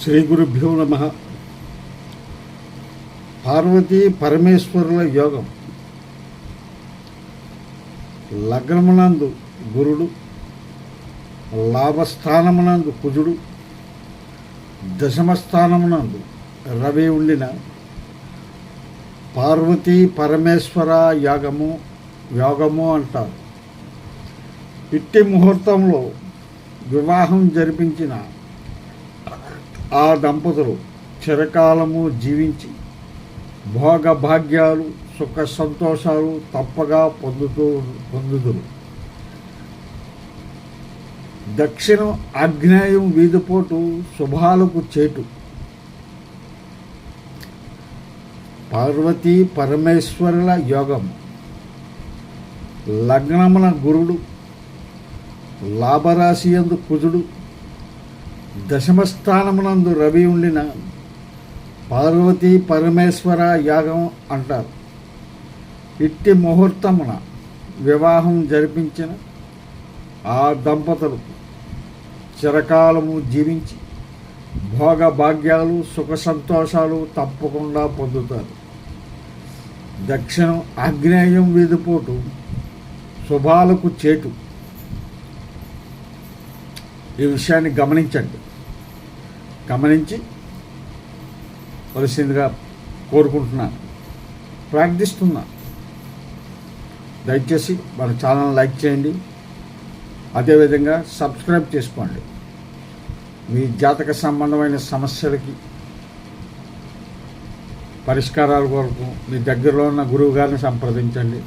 శ్రీ గురుభ్యో నమః. పార్వతీ పరమేశ్వరుల యోగం. లగ్నమునందు గురుడు, లాభస్థానమునందు కుజుడు, దశమస్థానమునందు రవి ఉండిన పార్వతీ పరమేశ్వర యోగము అంటారు. ఇట్టి ముహూర్తంలో వివాహం జరిపించిన ఆ దంపతులు చిరకాలము జీవించి భోగభాగ్యాలు సుఖ సంతోషాలు తప్పగా పొందుదురు. దక్షిణం ఆగ్నేయం వీధిపోటు శుభాలకు చేటు. పార్వతీ పరమేశ్వరుల యోగం. లగ్నమున గురుడు, లాభరాశి యందు కుజుడు, దశమస్థానమునందు రవి ఉండిన పార్వతీ పరమేశ్వర యాగం అంటారు. ఇట్టి ముహూర్తమున వివాహం జరిపించిన ఆ దంపతులు చిరకాలము జీవించి భోగభాగ్యాలు సుఖ సంతోషాలు తప్పకుండా పొందుతారు. దక్షిణం ఆగ్నేయం వీధిపోటు శుభాలకు చేటు. ఈ విషయాన్ని గమనించి వలసిందిగా కోరుకుంటున్నాను, ప్రార్థిస్తున్నా. దయచేసి మన ఛానల్ లైక్ చేయండి, అదేవిధంగా సబ్స్క్రైబ్ చేసుకోండి. మీ జాతక సంబంధమైన సమస్యలకి పరిష్కారాల కొరకు మీ దగ్గరలో ఉన్న గురువు గారిని సంప్రదించండి.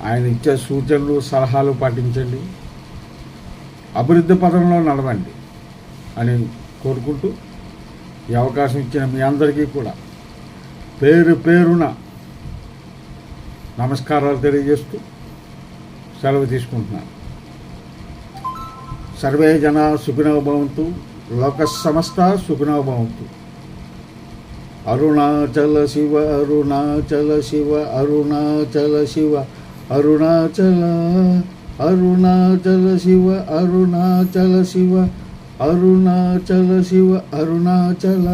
ఆయన ఇచ్చే సూచనలు సలహాలు పాటించండి, అభివృద్ధి పదంలో నడవండి అని కోరుకుంటూ ఈ అవకాశం ఇచ్చిన మీ అందరికీ కూడా పేరు పేరున నమస్కారాలు తెలియజేస్తూ సెలవు తీసుకుంటున్నాను. సర్వే జనా సుఖినో భవంతు, లోక సమస్త సుఖినో భవంతు. అరుణాచల శివ అరుణాచల శివ అరుణాచల శివ అరుణాచల అరుణాచల శివ అరుణాచల శివ అరుణాచల శివ అరుణాచల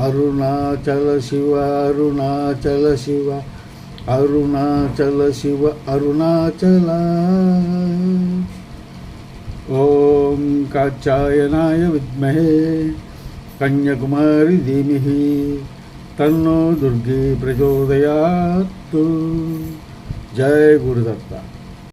అరుణాచల శివ అరుణాచల శివ అరుణాచల శివ అరుణాచల. ఓం కాత్యాయనాయ విద్మహే కన్యాకుమారి ధీమహి తన్నో దుర్గే ప్రచోదయాత్. జయ గురుదత్త.